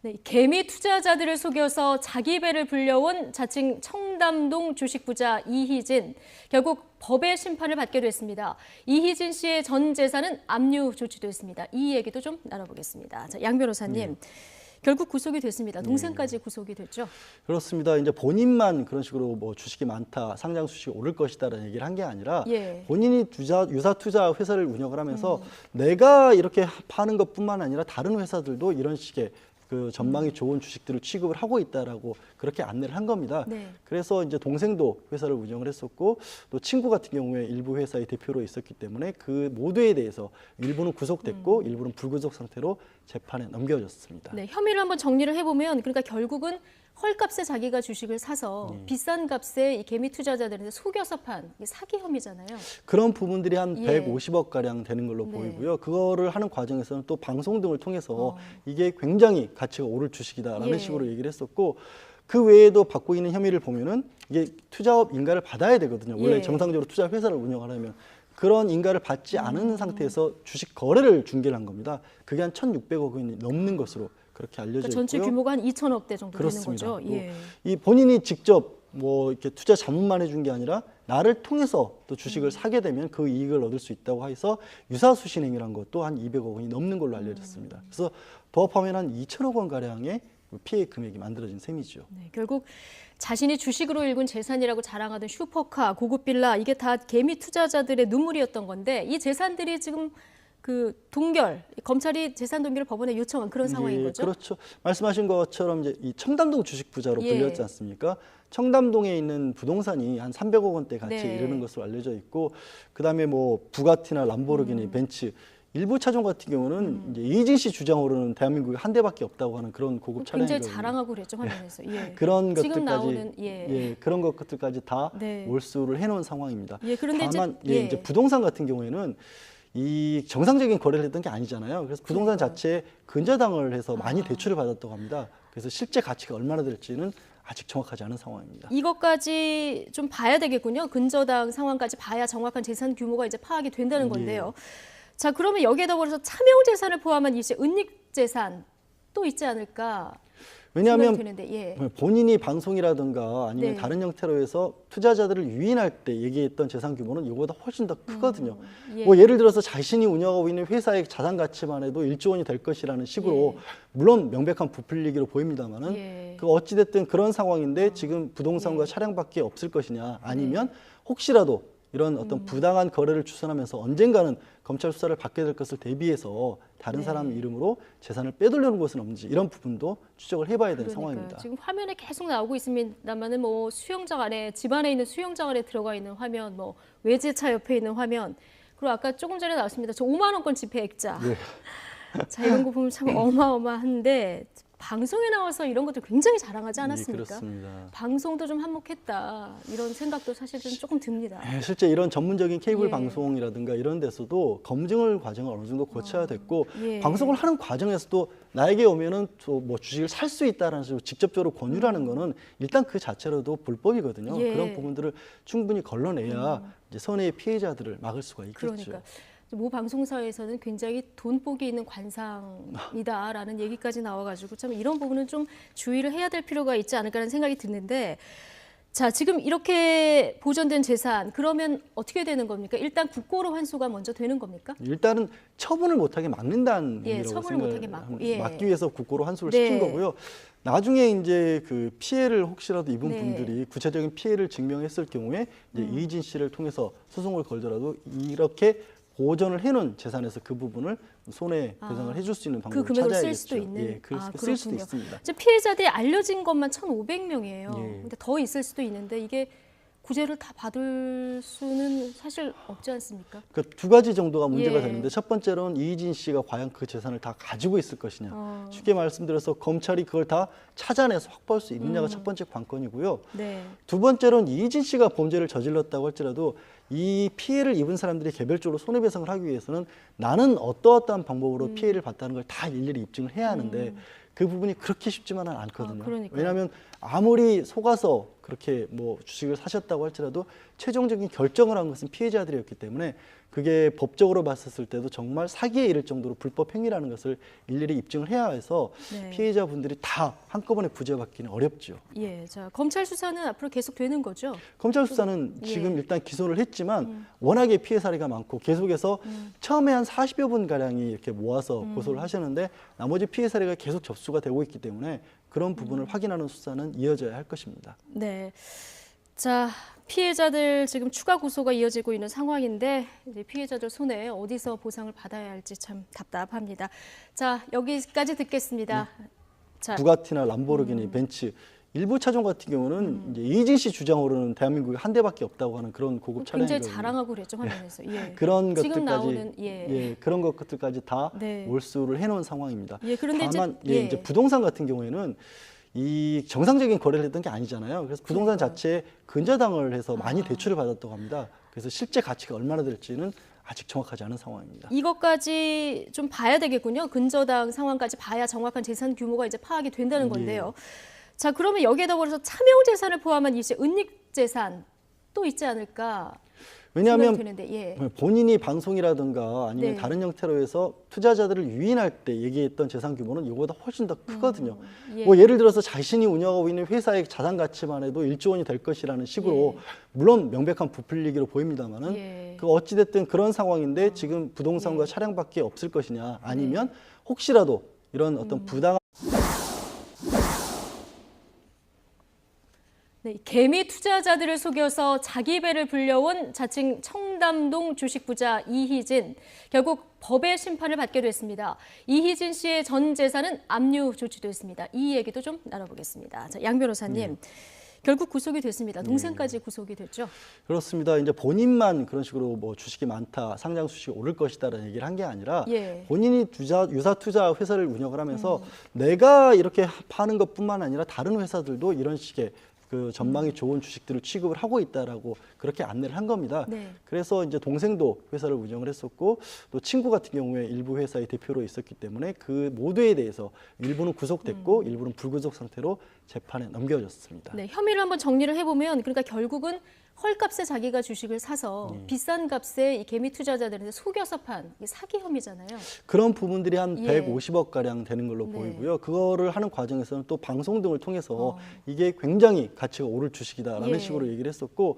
네, 개미 투자자들을 속여서 자기 배를 불려온 자칭 청담동 주식부자 이희진. 결국 법의 심판을 받게 됐습니다. 이희진 씨의 전 재산은 압류 조치됐습니다. 이 얘기도 좀 나눠보겠습니다. 자, 양 변호사님. 결국 구속이 됐습니다. 동생까지 구속이 됐죠. 그렇습니다. 이제 본인만 그런 식으로 뭐 주식이 많다, 상장 수식이 오를 것이다라는 얘기를 한 게 아니라 본인이 유사 투자 회사를 운영을 하면서 내가 이렇게 파는 것뿐만 아니라 다른 회사들도 이런 식의 그 전망이 좋은 주식들을 취급을 하고 있다라고 그렇게 안내를 한 겁니다. 그래서 이제 동생도 회사를 운영을 했었고 또 친구 같은 경우에 일부 회사의 대표로 있었기 때문에 그 모두에 대해서 일부는 구속됐고 일부는 불구속 상태로 재판에 넘겨졌습니다. 네, 혐의를 한번 정리를 해보면 그러니까 결국은 헐값에 자기가 주식을 사서 비싼 값에 이 개미 투자자들한테 속여서 판 사기 혐의잖아요. 그런 부분들이 한 150억 가량 되는 걸로 보이고요. 그거를 하는 과정에서는 또 방송 등을 통해서 이게 굉장히 가치가 오를 주식이다라는 식으로 얘기를 했었고 그 외에도 받고 있는 혐의를 보면은 이게 투자업 인가를 받아야 되거든요. 원래 정상적으로 투자 회사를 운영하려면 그런 인가를 받지 않은 상태에서 주식 거래를 중개를 한 겁니다. 그게 한 1,600억 원이 넘는 것으로 그렇게 알려져 있고요. 전체 규모가 한 2천억대 정도 그렇습니다. 되는 거죠. 이 본인이 직접 뭐 이렇게 투자 자문만 해준 게 아니라 나를 통해서 또 주식을 사게 되면 그 이익을 얻을 수 있다고 해서 유사수신행위란 것도 한 200억 원이 넘는 걸로 알려졌습니다. 그래서 도합하면 한 2천억 원 가량의 피해 금액이 만들어진 셈이죠. 네, 결국 자신이 주식으로 일군 재산이라고 자랑하던 슈퍼카, 고급 빌라 이게 다 개미 투자자들의 눈물이었던 건데 이 재산들이 지금 그 동결, 검찰이 재산 동결을 법원에 요청한 그런 상황인 거죠? 그렇죠. 말씀하신 것처럼 이제 이 청담동 주식 부자로 불렸지 않습니까? 청담동에 있는 부동산이 한 300억 원대 가치에 이르는 것으로 알려져 있고, 그다음에 뭐 부가티나 람보르기니, 벤츠 일부 차종 같은 경우는 이제 이희진 씨 주장으로는 대한민국에 한 대밖에 없다고 하는 그런 고급 차량이거든요. 굉장히 자랑하고 그랬죠, 화면에서. 그런 지금 것들까지 나오는 그런 것들까지 다 몰수를 해놓은 상황입니다. 그런데 다만 이제 부동산 같은 경우에는 이 정상적인 거래를 했던 게 아니잖아요. 그래서 부동산 자체에 근저당을 해서 많이 대출을 받았다고 합니다. 그래서 실제 가치가 얼마나 될지는 아직 정확하지 않은 상황입니다. 이것까지 좀 봐야 되겠군요. 근저당 상황까지 봐야 정확한 재산 규모가 이제 파악이 된다는 건데요. 자, 그러면 여기에 더불어서 차명 재산을 포함한 이제 은닉 재산 또 있지 않을까? 왜냐하면 되는데, 본인이 방송이라든가 아니면 다른 형태로 해서 투자자들을 유인할 때 얘기했던 재산 규모는 이거보다 훨씬 더 크거든요. 뭐 예를 들어서 자신이 운영하고 있는 회사의 자산 가치만 해도 1조 원이 될 것이라는 식으로 물론 명백한 부풀리기로 보입니다만은 그 어찌 됐든 그런 상황인데 지금 부동산과 차량밖에 없을 것이냐 아니면 혹시라도 이런 어떤 부당한 거래를 추선하면서 언젠가는 검찰 수사를 받게 될 것을 대비해서 다른 사람 이름으로 재산을 빼돌려는 것은 없는지 이런 부분도 추적을 해봐야 되는 상황입니다. 지금 화면에 계속 나오고 있습니다만은 뭐 수영장 안에 집 안에 있는 수영장 안에 들어가 있는 화면, 뭐 외제차 옆에 있는 화면, 그리고 아까 조금 전에 나왔습니다. 저 5만 원권 지폐 액자. 자, 이런 거 보면 참 어마어마한데. 방송에 나와서 이런 것들 굉장히 자랑하지 않았습니까? 그렇습니다. 방송도 좀 한몫했다 이런 생각도 사실은 조금 듭니다. 실제 이런 전문적인 케이블 방송이라든가 이런 데서도 검증을 과정을 어느 정도 거쳐야 됐고 방송을 하는 과정에서도 나에게 오면은 뭐 주식을 살 수 있다라는 식으로 직접적으로 권유를 하는 거는 일단 그 자체로도 불법이거든요. 그런 부분들을 충분히 걸러내야 이제 손해의 피해자들을 막을 수가 있겠죠. 그러니까. 모 방송사에서는 굉장히 돈복이 있는 관상이다라는 얘기까지 나와가지고 참 이런 부분은 좀 주의를 해야 될 필요가 있지 않을까라는 생각이 드는데, 자, 지금 이렇게 보존된 재산 그러면 어떻게 되는 겁니까? 일단 국고로 환수가 먼저 되는 겁니까? 일단은 처분을 못하게 막는다는 의미라고 처분을 못하게 막고, 막기 위해서 국고로 환수를 시킨 거고요. 나중에 이제 그 피해를 혹시라도 입은 분들이 구체적인 피해를 증명했을 경우에 이제 이희진 씨를 통해서 소송을 걸더라도 이렇게 보존을 해놓은 재산에서 그 부분을 손해배상을 해줄 수 있는 방법을 그 금액을 찾아야겠죠. 쓸 수도 있는. 쓸 수도 있습니다. 피해자들이 알려진 것만 1,500명이에요. 근데 더 있을 수도 있는데 이게 구제를 다 받을 수는 사실 없지 않습니까? 그 두 가지 정도가 문제가 되는데 첫 번째로는 이희진 씨가 과연 그 재산을 다 가지고 있을 것이냐. 쉽게 말씀드려서 검찰이 그걸 다 찾아내서 확보할 수 있느냐가 첫 번째 관건이고요. 두 번째로는 이희진 씨가 범죄를 저질렀다고 할지라도 이 피해를 입은 사람들이 개별적으로 손해배상을 하기 위해서는 나는 어떠어떠한 방법으로 피해를 봤다는 걸 다 일일이 입증을 해야 하는데 그 부분이 그렇게 쉽지만은 않거든요. 왜냐하면 아무리 속아서 그렇게 뭐 주식을 사셨다고 할지라도 최종적인 결정을 한 것은 피해자들이었기 때문에 그게 법적으로 봤었을 때도 정말 사기에 이를 정도로 불법 행위라는 것을 일일이 입증을 해야 해서 네. 피해자분들이 다 한꺼번에 구제받기는 어렵죠. 예, 자 검찰 수사는 앞으로 계속 되는 거죠? 검찰 수사는 예. 지금 일단 기소를 했지만 워낙에 피해 사례가 많고 계속해서 처음에 한 40여 분 가량이 이렇게 모아서 고소를 하셨는데 나머지 피해 사례가 계속 접수가 되고 있기 때문에 그런 부분을 확인하는 수사는 이어져야 할 것입니다. 네. 자, 피해자들 지금 추가 구소가 이어지고 있는 상황인데 이제 피해자들 손에 어디서 보상을 받아야 할지 참 답답합니다. 자, 여기까지 듣겠습니다. 자, 부가티나 람보르기니, 벤츠 일부 차종 같은 경우는 이제 이진 씨 주장으로는 대한민국에 한 대밖에 없다고 하는 그런 고급 차량이거든요. 굉장히 자랑하고 그랬죠 화면에서. 예. 그런 지금 것들까지 나오는 예. 그런 것들까지 다 네. 몰수를 해놓은 상황입니다. 예, 그런데 다만 이제, 예. 이제 부동산 같은 경우에는 이 정상적인 거래를 했던 게 아니잖아요. 그래서 부동산 그러니까요. 자체에 근저당을 해서 많이 대출을 받았다고 합니다. 그래서 실제 가치가 얼마나 될지는 아직 정확하지 않은 상황입니다. 이것까지 좀 봐야 되겠군요. 근저당 상황까지 봐야 정확한 재산 규모가 이제 파악이 된다는 건데요. 자, 그러면 여기에 더불어서 차명 재산을 포함한 이제 은닉 재산 또 있지 않을까? 왜냐하면 생각이 드는데, 예. 본인이 방송이라든가 아니면 네. 다른 형태로 해서 투자자들을 유인할 때 얘기했던 재산 규모는 이거보다 훨씬 더 크거든요. 예. 뭐 예를 들어서 자신이 운영하고 있는 회사의 자산 가치만 해도 1조 원이 될 것이라는 식으로 물론 명백한 부풀리기로 보입니다만은 예. 그 어찌 됐든 그런 상황인데 지금 부동산과 차량밖에 없을 것이냐 아니면 혹시라도 이런 어떤 부당한 네, 개미 투자자들을 속여서 자기 배를 불려온 자칭 청담동 주식 부자 이희진. 결국 법의 심판을 받게 됐습니다. 이희진 씨의 전 재산은 압류 조치됐습니다. 이 얘기도 좀 나눠보겠습니다. 자, 양 변호사님. 결국 구속이 됐습니다. 동생까지 구속이 됐죠. 그렇습니다. 이제 본인만 그런 식으로 뭐 주식이 많다, 상장 수식이 오를 것이다라는 얘기를 한 게 아니라 예. 본인이 유사 투자 회사를 운영을 하면서 내가 이렇게 파는 것뿐만 아니라 다른 회사들도 이런 식의 그 전망이 좋은 주식들을 취급을 하고 있다라고 그렇게 안내를 한 겁니다. 네. 그래서 이제 동생도 회사를 운영을 했었고 또 친구 같은 경우에 일부 회사의 대표로 있었기 때문에 그 모두에 대해서 일부는 구속됐고 일부는 불구속 상태로 재판에 넘겨졌습니다. 네, 혐의를 한번 정리를 해보면 그러니까 결국은 헐값에 자기가 주식을 사서 비싼 값에 이 개미 투자자들한테 속여서 판 이게 사기 혐의잖아요. 그런 부분들이 한 예. 150억 가량 되는 걸로 네. 보이고요. 그거를 하는 과정에서는 또 방송 등을 통해서 이게 굉장히 가치가 오를 주식이다라는 예. 식으로 얘기를 했었고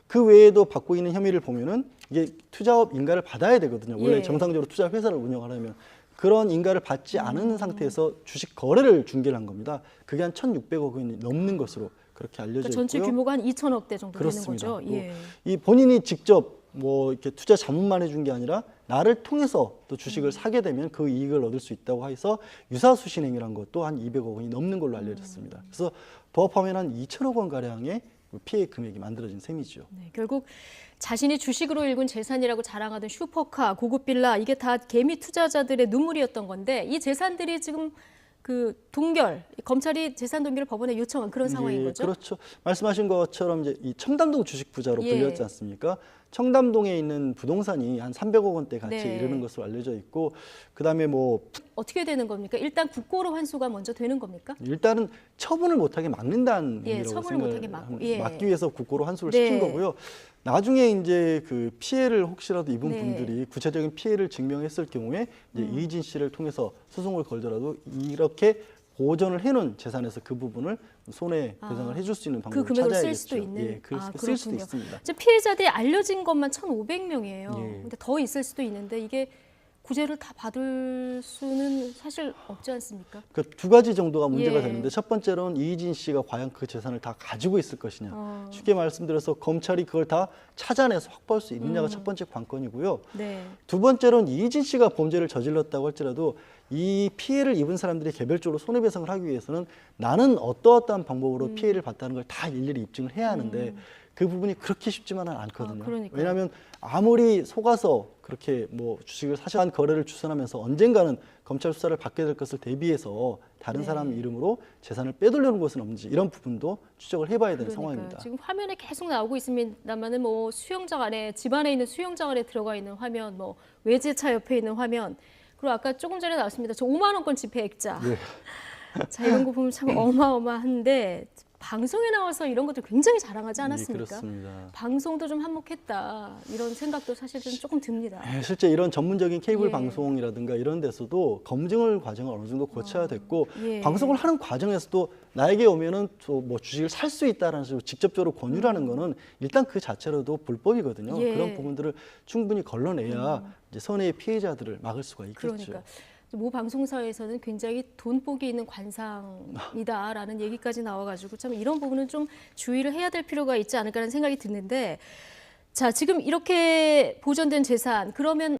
그 외에도 받고 있는 혐의를 보면은 이게 투자업 인가를 받아야 되거든요. 원래 예. 정상적으로 투자 회사를 운영하려면 그런 인가를 받지 않은 상태에서 주식 거래를 중개를 한 겁니다. 그게 한 1,600억 원이 넘는 것으로 그렇게 알려져 그러니까 있고요. 전체 규모가 한 2천억대 정도 그렇습니다. 되는 거죠. 예. 이 본인이 직접 뭐 이렇게 투자 자문만 해준 게 아니라 나를 통해서 또 주식을 사게 되면 그 이익을 얻을 수 있다고 해서 유사수신행위란 것도 한 200억 원이 넘는 걸로 알려졌습니다. 그래서 도합하면 한 2천억 원 가량의 피해 금액이 만들어진 셈이죠. 네, 결국 자신이 주식으로 일군 재산이라고 자랑하던 슈퍼카, 고급 빌라 이게 다 개미 투자자들의 눈물이었던 건데 이 재산들이 지금 그 동결, 검찰이 재산 동결을 법원에 요청한 그런 상황인 거죠? 그렇죠. 말씀하신 것처럼 이제 이 청담동 주식 부자로 예. 불렸지 않습니까? 청담동에 있는 부동산이 한 300억 원대 가치에 네. 이르는 것으로 알려져 있고 그다음에 뭐 어떻게 되는 겁니까? 일단 국고로 환수가 먼저 되는 겁니까? 일단은 처분을 못하게 막는다는 예, 의미라고 처분을 못하게 막고, 예. 막기 위해서 국고로 환수를 네. 시킨 거고요. 나중에 이제 그 피해를 혹시라도 입은 네. 분들이 구체적인 피해를 증명했을 경우에 이제 이희진 씨를 통해서 소송을 걸더라도 이렇게 보존을 해놓은 재산에서 그 부분을 손해 배상을 해줄 수 있는 그 방법을 금액을 찾아야겠죠. 쓸 수도 있는. 예, 쓸 수도 그렇군요. 있습니다. 이제 피해자들이 알려진 것만 1,500명이에요. 예. 근데 더 있을 수도 있는데 이게 구제를 다 받을 수는 사실 없지 않습니까? 그 두 가지 정도가 문제가 예. 되는데 첫 번째로는 이희진 씨가 과연 그 재산을 다 가지고 있을 것이냐. 어. 쉽게 말씀드려서 검찰이 그걸 다 찾아내서 확보할 수 있느냐가 첫 번째 관건이고요. 네. 두 번째로는 이희진 씨가 범죄를 저질렀다고 할지라도 이 피해를 입은 사람들이 개별적으로 손해배상을 하기 위해서는 나는 어떠어떠한 방법으로 피해를 봤다는 걸 다 일일이 입증을 해야 하는데 그 부분이 그렇게 쉽지만은 않거든요. 그러니까요. 왜냐하면 아무리 속아서 그렇게 뭐 주식을 사실한 거래를 추선하면서 언젠가는 검찰 수사를 받게 될 것을 대비해서 다른 네. 사람 이름으로 재산을 빼돌려는 것은 없는지 이런 부분도 추적을 해봐야 되는 상황입니다. 지금 화면에 계속 나오고 있습니다만은 뭐 수영장 안에 집 안에 있는 수영장 안에 들어가 있는 화면, 뭐 외제차 옆에 있는 화면, 그리고 아까 조금 전에 나왔습니다. 저 5만 원권 지폐 액자. 예. 자 이런 거 보면 참 어마어마한데 방송에 나와서 이런 것들 굉장히 자랑하지 않았습니까? 그렇습니다. 방송도 좀 한몫했다 이런 생각도 사실은 조금 듭니다. 실제 이런 전문적인 케이블 예. 방송이라든가 이런 데서도 검증을 과정을 어느 정도 거쳐야 됐고 예. 방송을 하는 과정에서도 나에게 오면은 뭐 주식을 살 수 있다라는 식으로 직접적으로 권유라는 거는 일단 그 자체로도 불법이거든요. 예. 그런 부분들을 충분히 걸러내야 이제 선의의 피해자들을 막을 수가 있겠죠. 그러니까 모 방송사에서는 굉장히 돈복이 있는 관상이다라는 얘기까지 나와가지고 참 이런 부분은 좀 주의를 해야 될 필요가 있지 않을까라는 생각이 드는데 자 지금 이렇게 보존된 재산 그러면